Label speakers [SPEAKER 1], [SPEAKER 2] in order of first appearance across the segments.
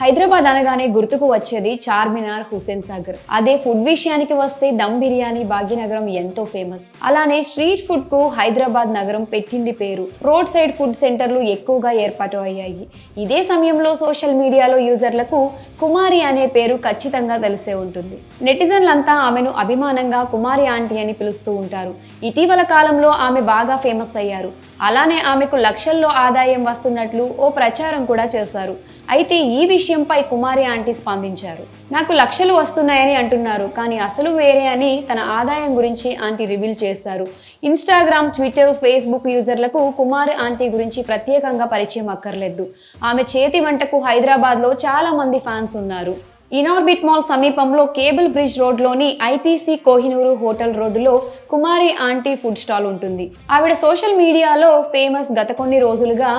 [SPEAKER 1] హైదరాబాద్ అనగానే గుర్తుకు వచ్చేది చార్మినార్, హుస్సేన్ సాగర్. అదే ఫుడ్ విషయానికి వస్తే దమ్ బిర్యానీ భాగ్యనగరం ఎంతో ఫేమస్. అలానే స్ట్రీట్ ఫుడ్ కు హైదరాబాద్ నగరం పెట్టింది పేరు. రోడ్ సైడ్ ఫుడ్ సెంటర్లు ఎక్కువగా ఏర్పాటు అయ్యాయి. ఇదే సమయంలో సోషల్ మీడియాలో యూజర్లకు కుమారి అనే పేరు ఖచ్చితంగా తెలిసే ఉంటుంది. నెటిజన్లంతా ఆమెను అభిమానంగా కుమారి ఆంటీ అని పిలుస్తూ ఉంటారు. ఇటీవల కాలంలో ఆమె బాగా ఫేమస్ అయ్యారు. అలానే ఆమెకు లక్షల్లో ఆదాయం వస్తున్నట్లు ఓ ప్రచారం కూడా చేశారు. అయితే ఈ విషయంపై కుమారి ఆంటీ స్పందించారు. నాకు లక్షలు వస్తున్నాయని అంటున్నారు, కానీ అసలు వేరే అని తన ఆదాయం గురించి ఆంటీ రివీల్ చేశారు. ఇన్స్టాగ్రామ్, ట్విట్టర్, ఫేస్బుక్ యూజర్లకు కుమారి ఆంటీ గురించి ప్రత్యేకంగా పరిచయం అక్కర్లేదు. ఆమె చేతి వంటకు హైదరాబాద్లో చాలా మంది ఫ్యాన్స్ ఉన్నారు. ఇనార్బిట్ మాల్ సమీపంలో కేబుల్ బ్రిడ్జ్ రోడ్లోని ఐటీసీ కోహినూరు హోటల్ రోడ్డులో కుమారి ఆంటీ ఫుడ్ స్టాల్ ఉంటుంది. ఆవిడ సోషల్ మీడియాలో ఫేమస్. గత కొన్ని రోజులుగా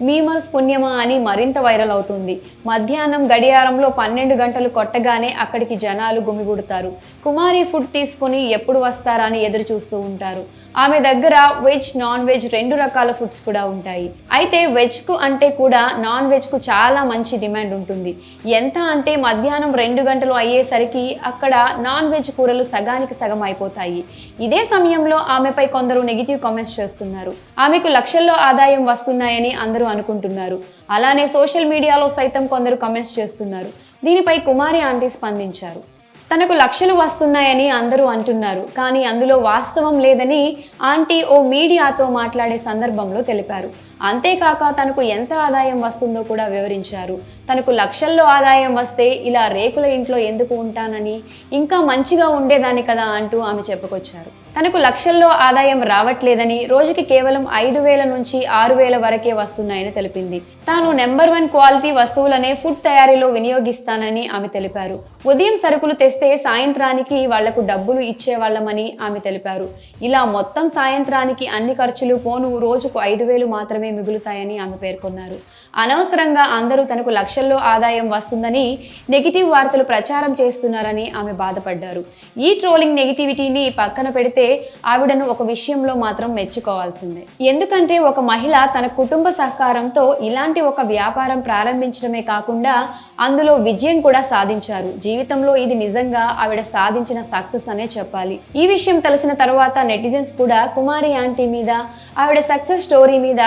[SPEAKER 1] మీమర్స్ పుణ్యమా అని మరింత వైరల్ అవుతుంది. మధ్యాహ్నం గడియారంలో 12 గంటలు కొట్టగానే అక్కడికి జనాలు గుమిగూడుతారు. కుమారి ఫుడ్ తీసుకుని ఎప్పుడు వస్తారా అని ఎదురు చూస్తూ ఉంటారు. ఆమె దగ్గర వెజ్, నాన్ వెజ్ 2 రకాల ఫుడ్స్ కూడా ఉంటాయి. అయితే వెజ్కు అంటే కూడా నాన్ వెజ్కు చాలా మంచి డిమాండ్ ఉంటుంది. ఎంత అంటే మధ్యాహ్నం 2 గంటలు అయ్యేసరికి అక్కడ నాన్ వెజ్ కూరలు సగానికి సగం అయిపోతాయి. ఇదే సమయంలో ఆమెపై కొందరు నెగిటివ్ కామెంట్స్ చేస్తున్నారు. ఆమెకు లక్షల్లో ఆదాయం వస్తున్నాయని అందరూ అనుకుంటున్నారు. అలానే సోషల్ మీడియాలో సైతం కొందరు కామెంట్స్ చేస్తున్నారు. దీనిపై కుమారి ఆంటీ స్పందించారు. తనకు లక్షలు వస్తున్నాయని అందరూ అంటున్నారు, కానీ అందులో వాస్తవం లేదని ఆంటీ ఓ మీడియాతో మాట్లాడే సందర్భంలో తెలిపారు. అంతేకాక తనకు ఎంత ఆదాయం వస్తుందో కూడా వివరించారు. తనకు లక్షల్లో ఆదాయం వస్తే ఇలా రేకుల ఇంట్లో ఎందుకు ఉంటానని, ఇంకా మంచిగా ఉండేదాన్ని కదా అంటూ ఆమె చెప్పుకొచ్చారు. తనకు లక్షల్లో ఆదాయం రావట్లేదని, రోజుకి కేవలం 5,000 నుంచి 6,000 వరకే వస్తున్నాయని తెలిపింది. తాను నెంబర్ 1 క్వాలిటీ వస్తువులనే ఫుడ్ తయారీలో వినియోగిస్తానని ఆమె తెలిపారు. ఉదయం సరుకులు తెస్తే సాయంత్రానికి వాళ్లకు డబ్బులు ఇచ్చేవాళ్లమని ఆమె తెలిపారు. ఇలా మొత్తం సాయంత్రానికి అన్ని ఖర్చులు పోను రోజుకు 5,000 మాత్రమే మిగులుతాయని ఆమె పేర్కొన్నారు. అనవసరంగా అందరూ తనకు లక్షల్లో ఆదాయం వస్తుందని నెగిటివ్ వార్తలు ప్రచారం చేస్తున్నారని ఆమె బాధపడ్డారు. ఈ ట్రోలింగ్ నెగిటివిటీని పక్కన పెడితే ఆవిడను ఒక విషయంలో మాత్రం మెచ్చుకోవాల్సిందే. ఎందుకంటే ఒక మహిళ తన కుటుంబ సహకారంతో ఇలాంటి ఒక వ్యాపారం ప్రారంభించడమే కాకుండా అందులో విజయం కూడా సాధించారు. జీవితంలో ఇది నిజంగా ఆవిడ సాధించిన సక్సెస్ అనే చెప్పాలి. ఈ విషయం తెలిసిన తర్వాత నెటిజన్స్ కూడా కుమారి ఆంటీ మీద, ఆవిడ సక్సెస్ స్టోరీ మీద